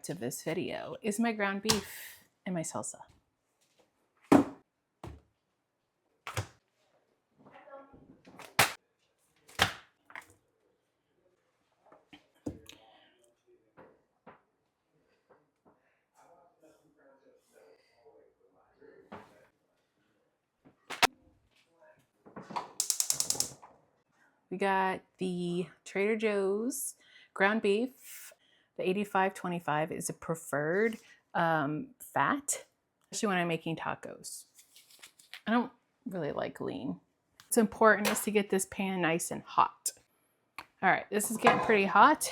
part of this video is my ground beef and my salsa. We got the Trader Joe's ground beef. The 85/25 is a preferred fat, especially when I'm making tacos. I don't really like lean. It's important is to get this pan nice and hot. All right, this is getting pretty hot.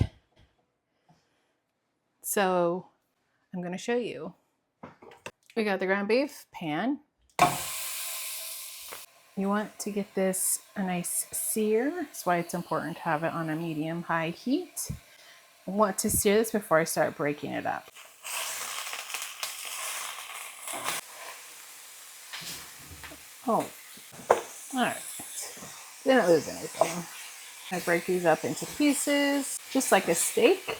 So I'm gonna show you. We got the ground beef pan. You want to get this a nice sear. That's why it's important to have it on a medium-high heat. I want to sear this before I start breaking it up. Oh, all right. Didn't lose anything. I break these up into pieces, just like a steak.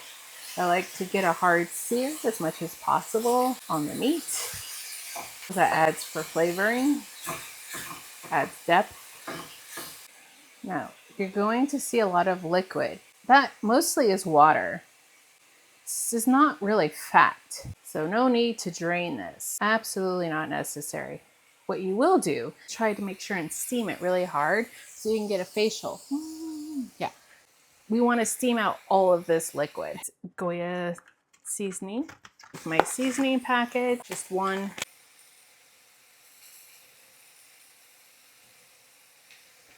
I like to get a hard sear as much as possible on the meat. That adds for flavoring, adds depth. Now, you're going to see a lot of liquid. That mostly is water. This is not really fat, so no need to drain this. Absolutely not necessary. What you will do, try to make sure and steam it really hard so you can get a facial. Yeah. We want to steam out all of this liquid. Goya seasoning. My seasoning packet, just one.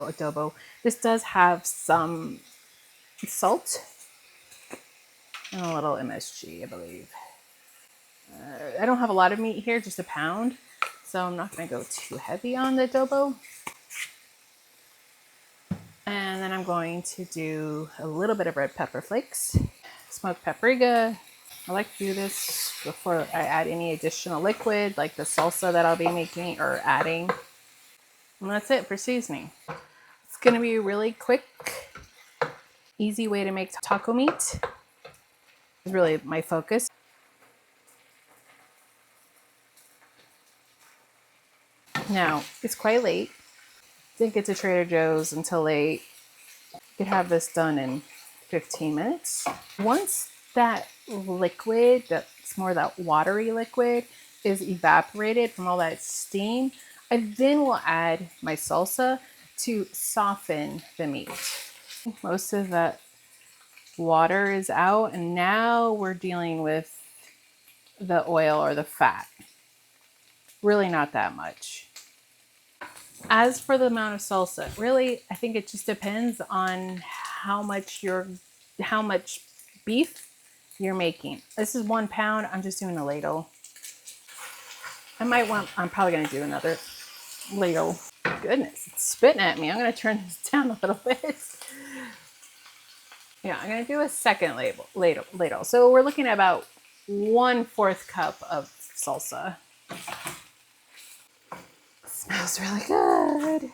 Adobo. This does have some salt and a little MSG, I believe. I don't have a lot of meat here, just a pound, so I'm not going to go too heavy on the adobo. And then I'm going to do a little bit of red pepper flakes, smoked paprika. I like to do this before I add any additional liquid, like the salsa that I'll be making or adding. And that's it for seasoning. It's going to be a really quick, easy way to make taco meat. It's really my focus. Now, it's quite late. Didn't get to Trader Joe's until late. You could have this done in 15 minutes. Once that liquid, that's more that watery liquid, is evaporated from all that steam, I then will add my salsa to soften the meat. Most of that water is out, and now we're dealing with the oil or the fat. Really not that much. As for the amount of salsa, really, I think it just depends on how much beef you're making. This is 1 pound. I'm just doing a ladle. I'm probably going to do another ladle. Goodness, it's spitting at me. I'm going to turn this down a little bit. Yeah, I'm going to do a second ladle. So we're looking at about 1/4 cup of salsa. Smells really good.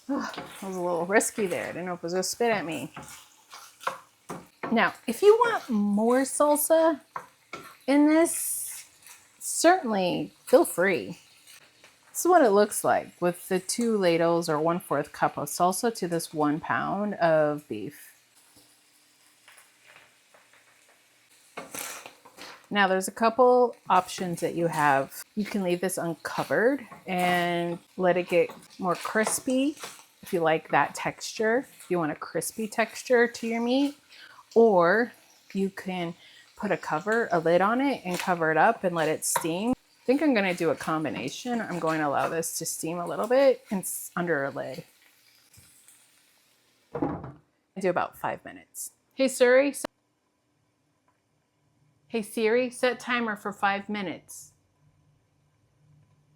Oh, that was a little risky there. I didn't know if it was going to spit at me. Now, if you want more salsa in this, certainly feel free. This is what it looks like with the 2 ladles or 1/4 cup of salsa to this 1 pound of beef. Now there's a couple options that you have. You can leave this uncovered and let it get more crispy if you like that texture. If you want a crispy texture to your meat, or you can put a lid on it and cover it up and let it steam. I think I'm going to do a combination. I'm going to allow this to steam a little bit and under a lid. I do about 5 minutes. Hey Siri, set timer for 5 minutes.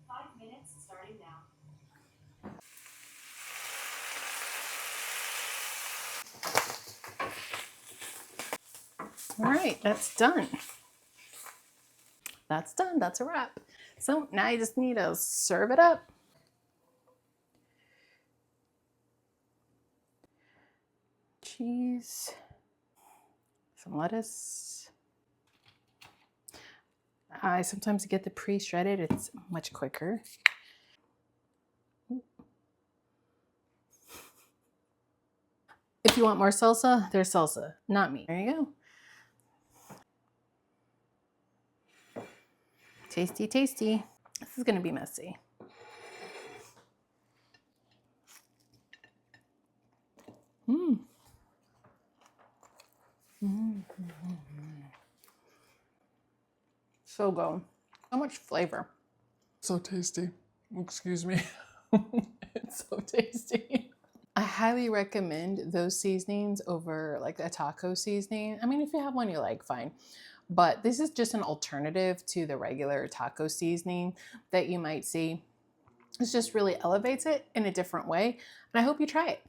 5 minutes starting now. All right, that's done. That's done. That's a wrap. So now you just need to serve it up. Cheese. cheese, some lettuce. I sometimes get the pre-shredded, it's much quicker. If you want more salsa, there's salsa, not me. There you go. Tasty, tasty. This is gonna be messy. Mmm. So good. So much flavor. So tasty. Excuse me. It's so tasty. I highly recommend those seasonings over like a taco seasoning. I mean, if you have one you like, fine. But this is just an alternative to the regular taco seasoning that you might see. It just really elevates it in a different way. And I hope you try it.